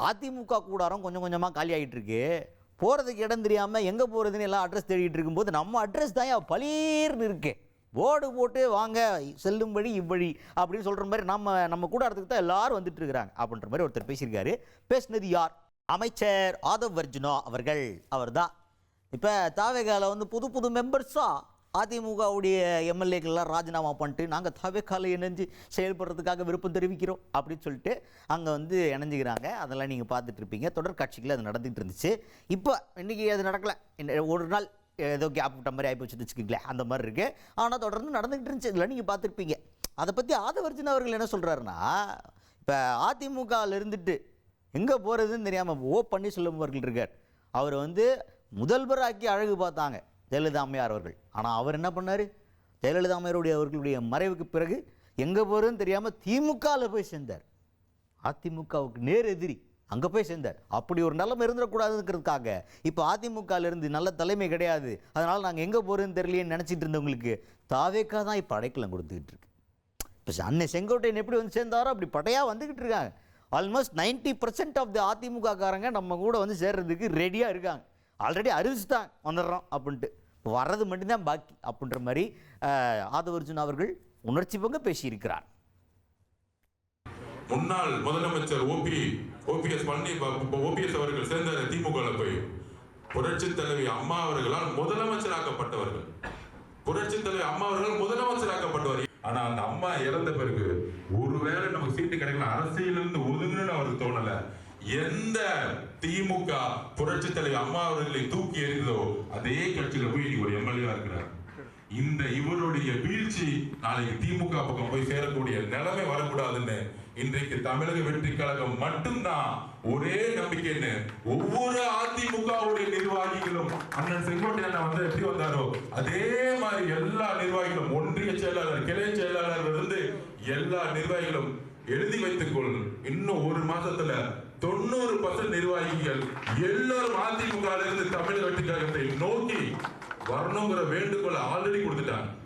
அதிமுக கூடாரம் கொஞ்சம் கொஞ்சமாக காலி ஆகிட்டு இருக்கு. போகிறதுக்கு இடம் தெரியாமல் எங்கே போகிறதுன்னு எல்லாம் அட்ரஸ் தேடிட்டு இருக்கும்போது நம்ம அட்ரஸ் தான் பளீர்னு இருக்கு. போர்டு போட்டு வாங்க செல்லும் வழி இவ்வழி அப்படின்னு சொல்கிற மாதிரி நம்ம கூடாரத்துக்கு தான் எல்லாரும் வந்துட்டு இருக்கிறாங்க அப்படின்ற மாதிரி ஒருத்தர் பேசியிருக்காரு. பேசினது யார்? அமைச்சர் ஆதவ் அர்ஜுனா அவர்கள். அவர் தான் இப்போ தாவேகால வந்து புது புது மெம்பர்ஸாக அதிமுகவுடைய எம்எல்ஏக்கள்லாம் ராஜினாமா பண்ணிட்டு நாங்கள் தாவேகால இணைஞ்சு செயல்படுறதுக்காக விருப்பம் தெரிவிக்கிறோம் அப்படின்னு சொல்லிட்டு அங்கே வந்து இணைஞ்சிக்கிறாங்க. அதெல்லாம் நீங்கள் பார்த்துட்டு இருப்பீங்க. தொடர் காட்சிகள் அது நடந்துகிட்டு இருந்துச்சு. இப்போ இன்றைக்கி அது நடக்கலை. ஒரு நாள் ஏதோ கேப் விட்ட மாதிரி ஆகிப்போச்சுன்னு வச்சுக்கீங்களேன், அந்த மாதிரி இருக்குது. ஆனால் தொடர்ந்து நடந்துகிட்டு இருந்துச்சு. இதெல்லாம் நீங்கள் பார்த்துருப்பீங்க. அதை பற்றி ஆதவ் அர்ஜுனா அவர்கள் என்ன சொல்கிறாருன்னா, இப்போ அதிமுகவில் இருந்துட்டு எங்கே போகிறதுன்னு தெரியாமல் பன்னீர்செல்வம் அவர்கள் இருக்கார். அவர் வந்து முதல்வராக்கி அழகு பார்த்தாங்க ஜெயலலிதா அம்மையார் அவர்கள். ஆனால் அவர் என்ன பண்ணார்? ஜெயலலிதா அம்மையாருடைய அவர்களுடைய மறைவுக்கு பிறகு எங்கே போகிறதுன்னு தெரியாமல் திமுகவில் போய் சேர்ந்தார். அதிமுகவுக்கு நேர் எதிரி அங்கே போய் சேர்ந்தார். அப்படி ஒரு நிலைமை இருந்துடக்கூடாதுங்கிறதுக்காக இப்போ அதிமுகவிலிருந்து நல்ல தலைமை கிடையாது, அதனால் நாங்கள் எங்கே போகிறதுன்னு தெரியலையேன்னு நினச்சிட்டு இருந்தவங்களுக்கு தாவேக்கா தான் இப்போ அடைக்கலம் கொடுத்துக்கிட்டு இருக்கு. இப்போ அன்னை செங்கோட்டையன் எப்படி வந்து சேர்ந்தாரோ அப்படி படையாக வந்துக்கிட்டு இருக்காங்க. ஆல்மோஸ்ட் 90% ஆஃப் தி அதிமுக காரங்க நம்ம கூட வந்து சேர்றதுக்கு ரெடியாக இருக்காங்க. ஆல்ரெடி அறிவிச்சுட்டாங்க வந்துடுறோம் அப்படின்ட்டு. இப்போ வர்றது மட்டும்தான் பாக்கி அப்படின்ற மாதிரி ஆதவ் அர்ஜுனா அவர்கள் உணர்ச்சி பொங்க பேசியிருக்கிறார். முன்னாள் முதலமைச்சர் ஓபிஎஸ் அவர்கள் சேர்ந்த திமுக போய் புரட்சி தலைவி அம்மா அவர்களால் முதலமைச்சராக்கப்பட்டவர்கள். புரட்சி தலைவி அம்மா அவர்கள் முதலமைச்சராக்கப்பட்டவர். ஆனா அந்த அம்மா இறந்த பிறகு ஒருவேளை நமக்கு சீட்டு கிடைக்கல, அரசியலிருந்து ஒதுங்கணும்னு அவருக்கு தோணல. எந்த திமுக புரட்சி தலைவி அம்மா அவர்களை தூக்கி எறிந்ததோ அதே கட்சியில போய் ஒரு எம்எல்ஏ இருக்கிறார். இந்த இவருடைய வீழ்ச்சி நாளைக்கு திமுக பக்கம் போய் சேரக்கூடிய நிலைமை வரக்கூடாதுன்னு இன்றைக்கு தமிழக வெற்றி கழகம் மட்டும்தான் ஒரே நம்பிக்கைன்னு ஒவ்வொரு அதிமுகவுடைய நிர்வாகிகளும் அண்ணன் செங்கோட்டையன் வந்து எப்படி வந்தாரோ அதே மாதிரி எல்லா நிர்வாகிகளும், ஒன்றிய செயலாளர், கிளை செயலாளர் இருந்து எல்லா நிர்வாகிகளும் எழுதி வைத்துக் கொள்ளும். இன்னும் ஒரு மாசத்துல 90% நிர்வாகிகள் எல்லாரும் அதிமுக இருந்து தமிழக வெற்றி கழகத்தை நோக்கி வரணுங்கிற வேண்டுகோளை ஆல்ரெடி கொடுத்துட்டாங்க.